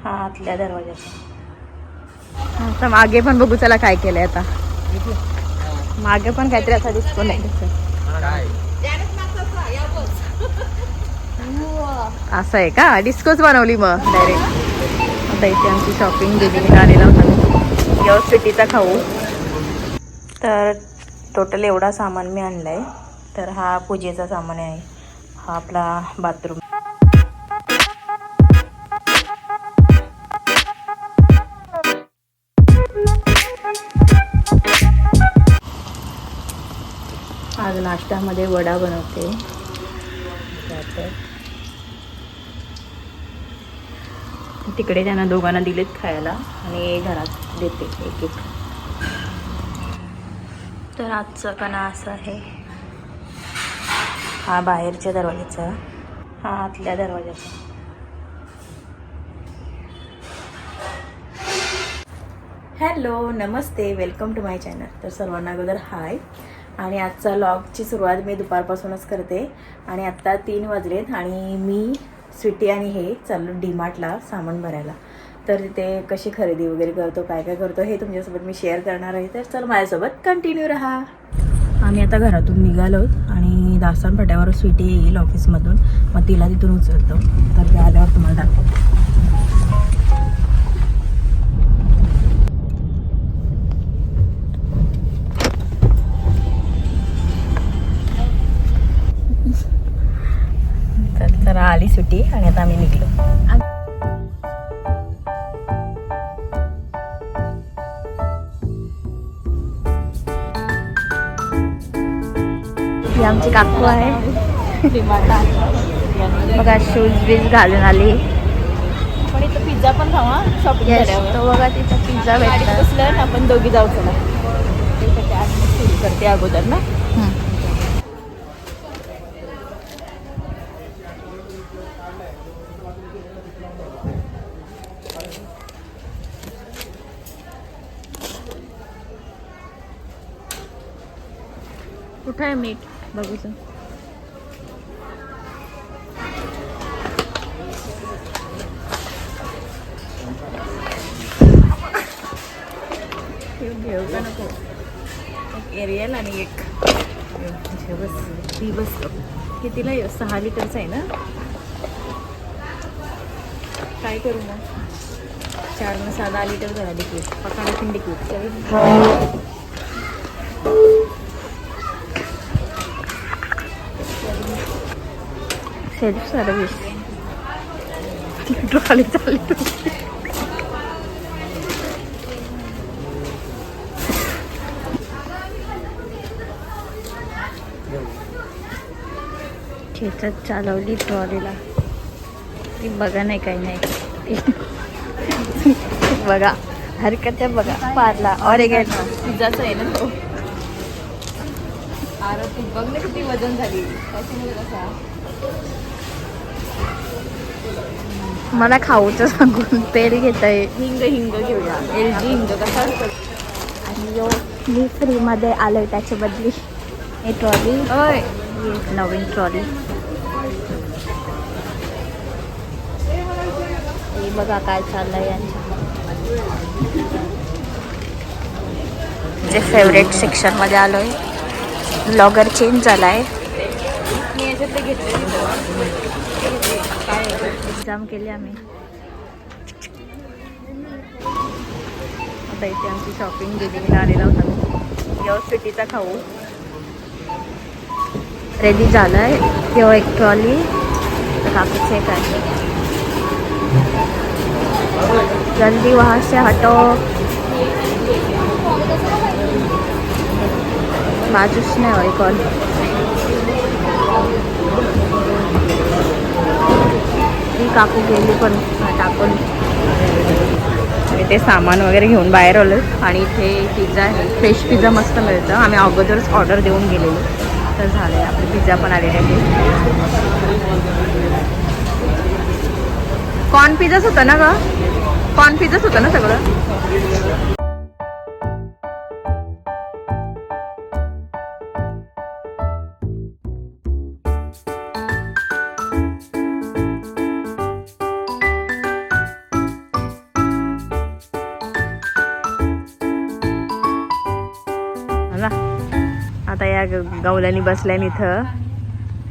हा आतल्या दरवाजाचा. आता मागे पण बघू चला काय केलंय आता. मागे पण काहीतरी असा डिस्को नाही असं आहे का. डिस्कोच बनवली मग डायरेक्ट. आता इथे आमची शॉपिंग गेली आलेला होता यो सिटीचा खाऊ. तर टोटल एवढा सामान मी आणलाय. तर हा पूजेचा सामान आहे. हा आपला बाथरूम. आज नाश्त्यामध्ये वडा बनवते. तिकडे त्यांना दोघांना दिलेत खायला आणि घरात देते एक एक. तर आजचं कणा असं आहे. हा बाहेरच्या दरवाजाचा, हा आतल्या दरवाजाचा. हॅलो नमस्ते, वेलकम टू माय चॅनल. तर सर्वांना अगोदर हाय. आणि आजचा व्लॉगची सुरुवात मी दुपारपासूनच करते. आणि आत्ता 3 वाजलेत आणि मी स्वीटी आणि हे चाललो डीमार्टला सामान भरायला. तर तिथे कशी खरेदी वगैरे करतो, काय काय करतो हे तुमच्यासोबत मी शेअर करणार आहे. तर चल माझ्यासोबत कंटिन्यू राहा. आम्ही आता घरातून निघालो आणि दास्तान फाट्यावर स्वीटी येईल ऑफिसमधून. मग तिला तिथून उचलतो. तर ते आल्यावर तुम्हाला दाखवतो. तर आली सुट्टी आणि आता आम्ही निघलो. ही आमची काकू आहे. बघा शूज बीज घालून आली. पण इथं पिझ्झा पण खावा शॉपिंग झाल्यावर. तो बघा तिथं पिझ्झा भेटला. बसलं आपण दोघी जाऊ चला. सुरू करते अगोदर ना. कुठं आहे मीठ बघूच. घेऊ का नको. एक एरियल आणि एक बस. ही बस कितीला 6 लिटरचं आहे ना. काय करू मग. 4 न 6 लिटर झाला लिक्विड. पकाडा लिक्विड सेल्फ सर्विस. ट्रॉली चालली. खेचत चालवली ट्रॉलीला. ती बघा नाही काही नाही. बघा हरकत आहे बघा. पारला ऑरेगॅनो पिझ्झाचा आहे ना तो. अरे ती बघ ना किती वजन झाली. त्याच्यामुळे कसा मला खाऊचं सांगून तेल घेत आहे. हिंग घेऊया. LG हिंग कसा असतो. आणि यो मी फ्रीमध्ये आलो आहे त्याच्या बदली. हे ट्रॉली नवीन ट्रॉली. हे बघा काय चाललंय यांच्या. जे फेवरेट सेक्शनमध्ये आलो आहे. ब्लॉगर चेंज झाला आहे. मी याच्यातले घेतले काय एक्झाम केली आम्ही. आता इथे आमची शॉपिंग गेली आलेला होता. यो सिटीचा खाऊ रेडी झाला आहे. यो एक ट्रॉली काफी चेक आहे. जल्दी वहाँ से हटो. बाजूच नाही होय कॉल. ही काकू गेली पण टाकून. ते सामान वगैरे घेऊन बाहेर आलो. आणि इथे पिझ्झा आहे. फ्रेश पिझ्झा मस्त मिळतं. आम्ही अगोदरच ऑर्डर देऊन गेलेलो. तर झालं आहे आपले पिझ्झा पण आलेले आहे. कॉर्न पिझ्झाच होता ना ग. कॉर्न पिझ्झाच होतं ना सगळं. आता या गवल्यानी बसल्या इथं.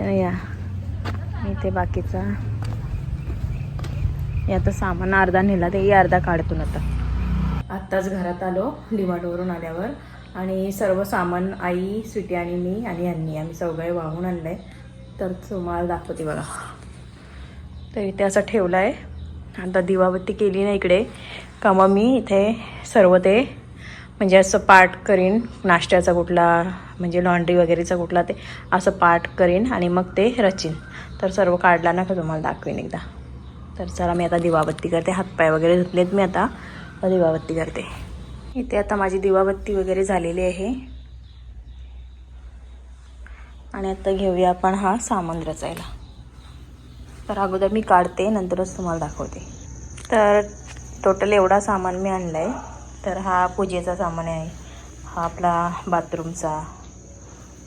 या इथे बाकीचा यात सामान अर्धा नेला, ते अर्धा काढतून. आत्ताच घरात आलो डीमार्टवरून आल्यावर, आणि सर्व सामान आई, स्वीटी आणि मी आणि यांनी आम्ही सगळे वाहून आणलं आहे. तर तुम्हाला दाखवते बघा. तर इथे असं ठेवलं आहे. आता दिवाबत्ती केली ना इकडे का मग मी इथे सर्व ते म्हणजे असं पार्ट करीन. नाश्त्याचा कुठला म्हणजे लॉन्ड्री वगैरेचा कुठला ते असं पार्ट करीन आणि मग ते रचीन. तर सर्व काढला ना का तुम्हाला दाखवेन एकदा. तर चला मी आता दिवाबत्ती करते. हातपाय वगैरे धुतलेत मी, आता दिवाबत्ती करते. इथे आता माझी दिवाबत्ती वगैरे झालेली आहे. आणि आता घेऊया आपण हा सामान रचायला. तर अगोदर मी काढते, नंतरच तुम्हाला दाखवते. तर टोटल एवढा सामान मी आणला आहे. तर हा पूजेचा सामान आहे, हा आपला बाथरूमचा,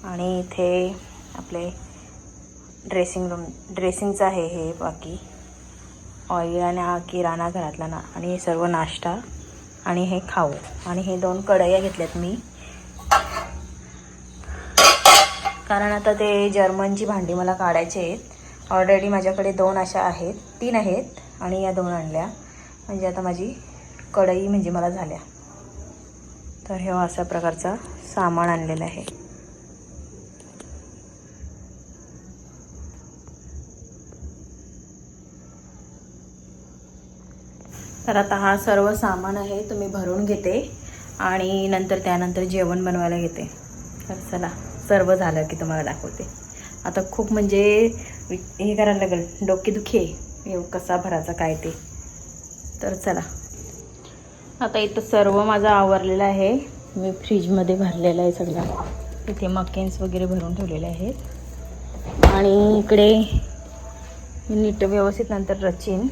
आणि इथे आपले ड्रेसिंगचं आहे हे, बाकी ऑइल आणि हा किराणा घरातला ना, आणि हे सर्व नाश्ता आणि हे खाऊ. आणि हे 2 कढया घेतल्यात मी, कारण आता ते जर्मनची भांडी मला काढायची आहेत. ऑलरेडी माझ्याकडे 2 अशा आहेत, 3 आहेत, आणि या 2 आणल्या. म्हणजे आता माझी कढई म्हणजे मला झाल्या. तर हे अशा प्रकारचा सामान आणलेलं आहे. तर आता हा सर्व सामान आहे तुम्ही भरून घेते, आणि त्यानंतर जेवण बनवायला घेते. तर चला, सर्व झालं की तुम्हाला दाखवते. आता खूप म्हणजे हे करायला लागेल, डोकेदुखी आहे कसा भरायचा काय ते. तर चला, आता इथं सर्व माझं आवरलेलं आहे. मी फ्रीजमध्ये भरलेलं आहे सगळं. इथे मकेन्स वगैरे भरून ठेवलेले आहेत, आणि इकडे नीट व्यवस्थित नंतर रचीन.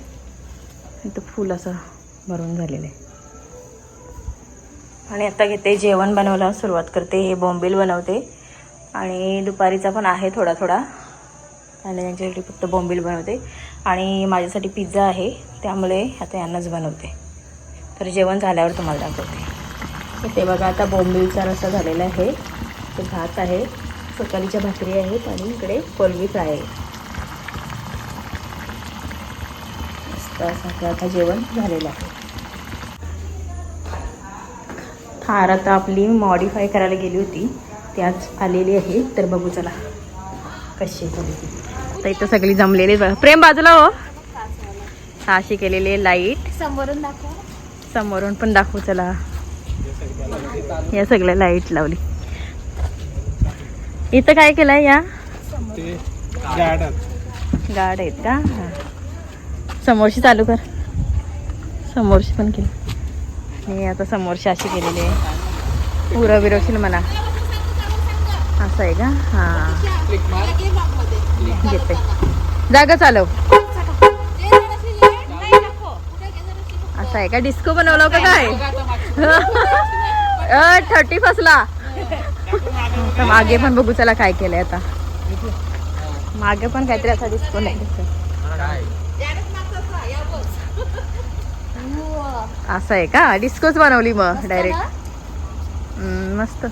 इथं फुल असं भरून झालेलं आहे. आणि आता घेते जेवण बनवायला सुरुवात करते. हे बोंबील बनवते, आणि दुपारीचा पण आहे थोडा थोडा, आणि त्यांच्यासाठी फक्त बोंबील बनवते. आणि माझ्यासाठी पिझ्झा आहे, त्यामुळे आता यांनाच बनवते. तर जेवण झाल्यावर तुम्हाला दाखवते. इथे बघा आता बोंबीलचा रस्सा झालेला आहे. ते भात आहे, सकाळीच्या भाकरी आहेत, आणि इकडे कोलंबी फ्राय आहे. मस्त आता जेवण झालेलं आहे. थार आता आपली मॉडिफाय करायला गेली होती, ती आज आलेली आहे. तर बघू चला कशी झाली ती. आता इथं सगळी जमलेली बघा. प्रेम बाजूला हो. अशी केलेली आहे लाईट. समोरून दाखव. समोरून पण दाखवू चला. या सगळ्या लाईट लावली. इथं काय केलंय या गाड आहेत का? समोरची चालू कर. समोरची पण केली. आणि आता समोरची अशी केलेली आहे. पुरं विरोशील म्हणा. असं आहे का? हां, घेते. जागा चालव. असं आहे का? डिस्को बनवलं का काय? 30 फसला. तर मागे पण बघू चला काय केलंय. आता मागे पण काहीतरी असा डिस्को नाही. असं आहे का? डिस्कोच बनवली मग डायरेक्ट. मस्त.